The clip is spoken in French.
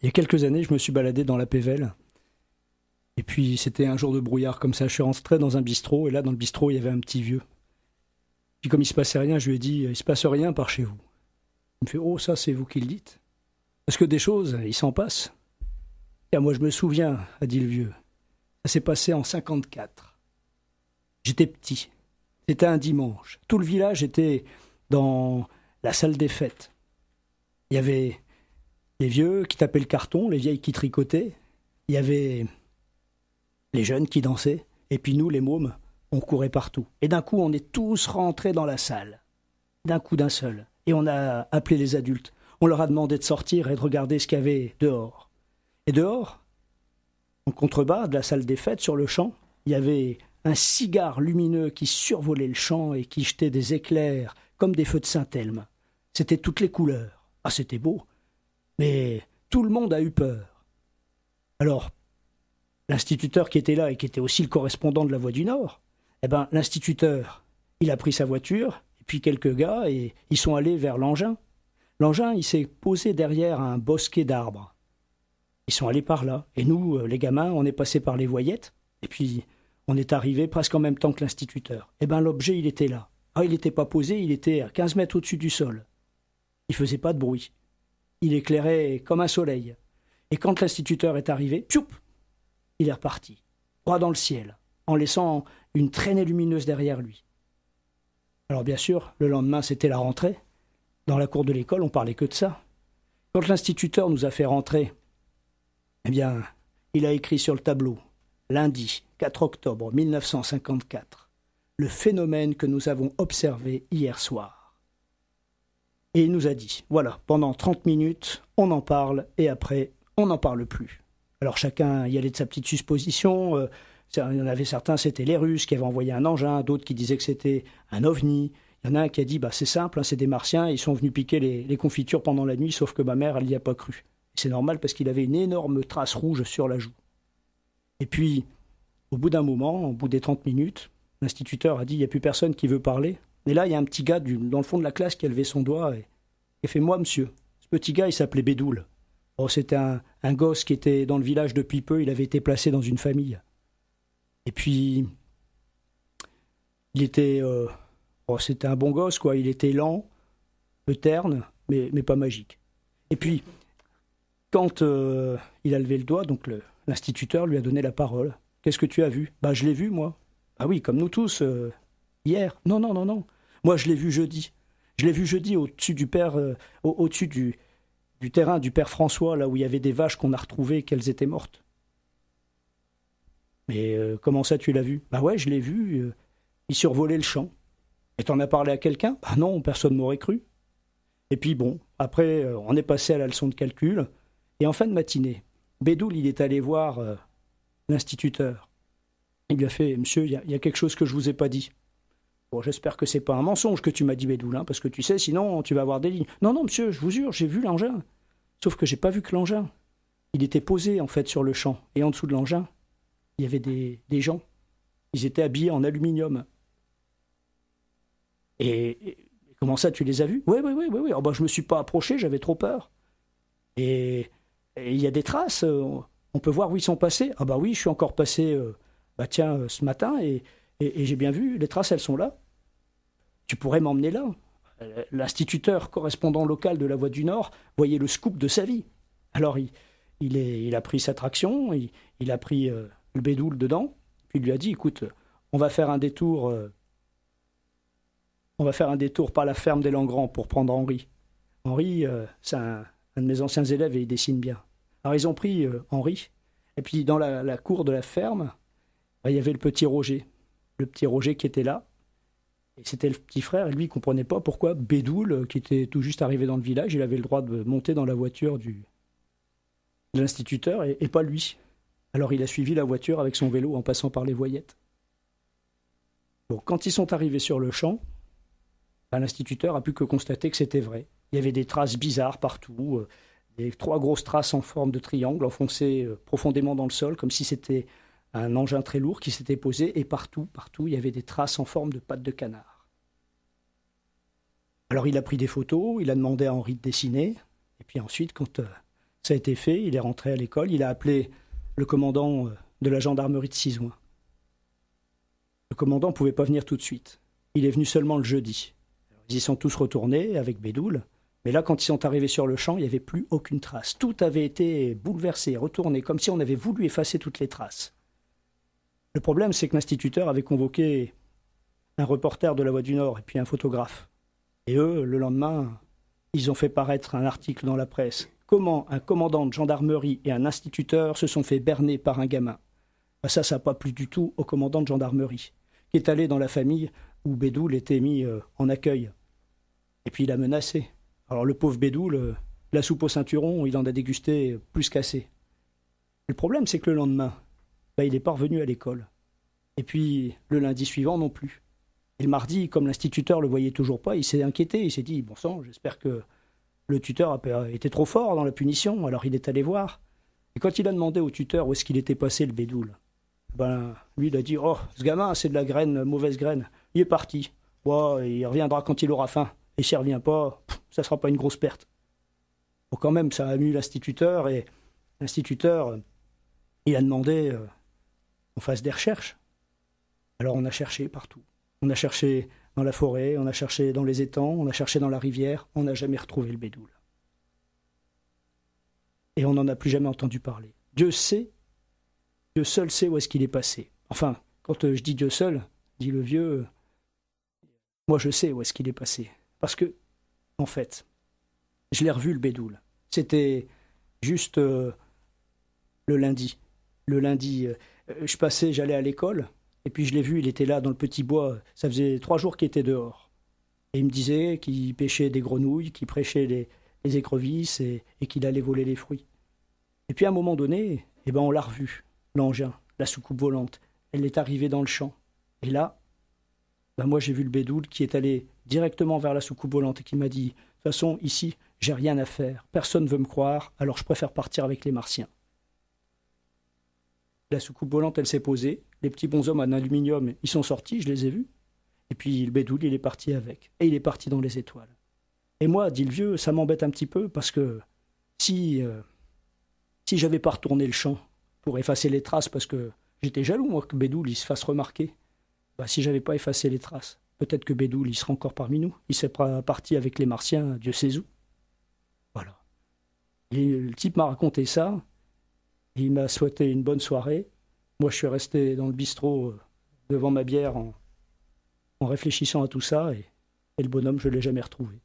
Il y a quelques années, je me suis baladé dans la Pévèle. Et puis, c'était un jour de brouillard comme ça. Je suis rentré dans un bistrot. Et là, dans le bistrot, il y avait un petit vieux. Puis, comme il se passait rien, je lui ai dit, il se passe rien par chez vous. Il me fait, oh, ça, c'est vous qui le dites. Parce que des choses, il s'en passe. Et moi, je me souviens, a dit le vieux. Ça s'est passé en 54. J'étais petit. C'était un dimanche. Tout le village était dans la salle des fêtes. Il y avait les vieux qui tapaient le carton, les vieilles qui tricotaient. Il y avait les jeunes qui dansaient. Et puis nous, les mômes, on courait partout. Et d'un coup, on est tous rentrés dans la salle. D'un coup, d'un seul. Et on a appelé les adultes. On leur a demandé de sortir et de regarder ce qu'il y avait dehors. Et dehors, en contrebas de la salle des fêtes, sur le champ, il y avait un cigare lumineux qui survolait le champ et qui jetait des éclairs comme des feux de Saint-Elme. C'était toutes les couleurs. Ah, c'était beau. Mais tout le monde a eu peur. Alors, l'instituteur qui était là et qui était aussi le correspondant de la Voix du Nord, l'instituteur, il a pris sa voiture, et puis quelques gars, et ils sont allés vers l'engin. L'engin, il s'est posé derrière un bosquet d'arbres. Ils sont allés par là. Et nous, les gamins, on est passés par les voyettes, et puis on est arrivés presque en même temps que l'instituteur. L'objet, il était là. Ah, il n'était pas posé, il était à 15 mètres au-dessus du sol. Il faisait pas de bruit. Il éclairait comme un soleil. Et quand l'instituteur est arrivé, pioup, il est reparti, droit dans le ciel, en laissant une traînée lumineuse derrière lui. Alors bien sûr, le lendemain, c'était la rentrée. Dans la cour de l'école, on parlait que de ça. Quand l'instituteur nous a fait rentrer, il a écrit sur le tableau, lundi 4 octobre 1954, le phénomène que nous avons observé hier soir. Et il nous a dit, voilà, pendant 30 minutes, on en parle, et après, on n'en parle plus. Alors chacun y allait de sa petite supposition. Il y en avait certains, c'était les Russes qui avaient envoyé un engin, d'autres qui disaient que c'était un ovni. Il y en a un qui a dit, c'est simple, c'est des Martiens, ils sont venus piquer les confitures pendant la nuit, sauf que ma mère, elle n'y a pas cru. Et c'est normal parce qu'il avait une énorme trace rouge sur la joue. Et puis, au bout d'un moment, au bout des 30 minutes, l'instituteur a dit, il n'y a plus personne qui veut parler. Et là, il y a un petit gars dans le fond de la classe qui a levé son doigt et fait, moi, monsieur. Ce petit gars, il s'appelait Bédoul. Oh, c'était un gosse qui était dans le village depuis peu, il avait été placé dans une famille. Et puis, il était... c'était un bon gosse, quoi. Il était lent, peu terne, mais pas magique. Et puis, quand il a levé le doigt, donc l'instituteur lui a donné la parole. Qu'est-ce que tu as vu ? Je l'ai vu, moi. Ah oui, comme nous tous, hier. Non. Moi, je l'ai vu jeudi. Je l'ai vu jeudi au-dessus du père, au-dessus du terrain du père François, là où il y avait des vaches qu'on a retrouvées, qu'elles étaient mortes. Mais comment ça, tu l'as vu ? Ouais, je l'ai vu. Il survolait le champ. Et t'en as parlé à quelqu'un ? Non, personne m'aurait cru. Et puis bon, après, on est passé à la leçon de calcul. Et en fin de matinée, Bédoul, il est allé voir l'instituteur. Il lui a fait, monsieur, il y a quelque chose que je vous ai pas dit. Bon, j'espère que c'est pas un mensonge que tu m'as dit, Bédoul, parce que tu sais, sinon tu vas avoir des lignes. Non, monsieur, je vous jure, j'ai vu l'engin. Sauf que j'ai pas vu que l'engin. Il était posé, en fait, sur le champ. Et en dessous de l'engin, il y avait des gens. Ils étaient habillés en aluminium. Et comment ça, tu les as vus ? Oui. Oh, je me suis pas approché, j'avais trop peur. Et il y a des traces. On peut voir où ils sont passés. Oui, je suis encore passé, ce matin, et j'ai bien vu, les traces, elles sont là. Tu pourrais m'emmener là. L'instituteur correspondant local de la Voix du Nord voyait le scoop de sa vie. Alors il a pris sa traction, il a pris le Bédoul dedans, puis il lui a dit, écoute, on va faire un détour par la ferme des Langrand pour prendre Henri. Henri, c'est un de mes anciens élèves et il dessine bien. Alors ils ont pris Henri, et puis dans la cour de la ferme, il y avait le petit Roger qui était là. Et c'était le petit frère, et lui, il ne comprenait pas pourquoi Bédoul, qui était tout juste arrivé dans le village, il avait le droit de monter dans la voiture de l'instituteur, et pas lui. Alors il a suivi la voiture avec son vélo en passant par les voyettes. Bon, quand ils sont arrivés sur le champ, l'instituteur a pu que constater que c'était vrai. Il y avait des traces bizarres partout, des 3 grosses traces en forme de triangle enfoncées profondément dans le sol, comme si c'était un engin très lourd qui s'était posé, et partout, il y avait des traces en forme de pattes de canard. Alors il a pris des photos, il a demandé à Henri de dessiner, et puis ensuite, quand Ça a été fait, il est rentré à l'école, il a appelé le commandant de la gendarmerie de Cizoin. Le commandant ne pouvait pas venir tout de suite. Il est venu seulement le jeudi. Ils y sont tous retournés avec Bédoul. Mais là, quand ils sont arrivés sur le champ, il n'y avait plus aucune trace. Tout avait été bouleversé, retourné, comme si on avait voulu effacer toutes les traces. Le problème, c'est que l'instituteur avait convoqué un reporter de La Voix du Nord et puis un photographe. Et eux, le lendemain, ils ont fait paraître un article dans la presse. Comment un commandant de gendarmerie et un instituteur se sont fait berner par un gamin. Ça n'a pas plu du tout au commandant de gendarmerie, qui est allé dans la famille où Bédoul était mis en accueil. Et puis il a menacé. Alors le pauvre Bédoul, la soupe au ceinturon, il en a dégusté plus qu'assez. Le problème, c'est que le lendemain, il n'est pas revenu à l'école. Et puis le lundi suivant non plus. Et le mardi, comme l'instituteur le voyait toujours pas, il s'est inquiété. Il s'est dit, bon sang, j'espère que le tuteur a été trop fort dans la punition. Alors il est allé voir. Et quand il a demandé au tuteur où est-ce qu'il était passé, le Bédoul, lui, il a dit, oh, ce gamin, c'est de la graine, mauvaise graine. Il est parti. Il reviendra quand il aura faim. Et s'il ne revient pas, ça ne sera pas une grosse perte. Bon, quand même, ça a ému l'instituteur. Et l'instituteur, il a demandé qu'on fasse des recherches. Alors on a cherché partout. On a cherché dans la forêt, on a cherché dans les étangs, on a cherché dans la rivière. On n'a jamais retrouvé le Bédoul. Et on n'en a plus jamais entendu parler. Dieu seul sait où est-ce qu'il est passé. Enfin, quand je dis Dieu seul, dit le vieux, moi je sais où est-ce qu'il est passé. Parce que, en fait, je l'ai revu le Bédoul. C'était juste le lundi. Le lundi, j'allais à l'école, et puis je l'ai vu, il était là dans le petit bois. Ça faisait 3 jours qu'il était dehors. Et il me disait qu'il pêchait des grenouilles, qu'il prêchait les écrevisses et qu'il allait voler les fruits. Et puis à un moment donné, on l'a revu, l'engin, la soucoupe volante. Elle est arrivée dans le champ. Et là, moi j'ai vu le Bédoul qui est allé directement vers la soucoupe volante et qui m'a dit « De toute façon, ici, j'ai rien à faire. Personne ne veut me croire, alors je préfère partir avec les Martiens. » La soucoupe volante, elle s'est posée. Les petits bonshommes en aluminium, ils sont sortis, je les ai vus. Et puis le Bédoul, il est parti avec. Et il est parti dans les étoiles. Et moi, dit le vieux, ça m'embête un petit peu parce que si j'avais pas retourné le champ pour effacer les traces, parce que j'étais jaloux, moi, que Bédoul il se fasse remarquer, si j'avais pas effacé les traces, peut-être que Bédoul il serait encore parmi nous. Il serait parti avec les Martiens, Dieu sait où. Voilà. Et le type m'a raconté ça. Il m'a souhaité une bonne soirée. Moi, je suis resté dans le bistrot devant ma bière en réfléchissant à tout ça. Et le bonhomme, je ne l'ai jamais retrouvé.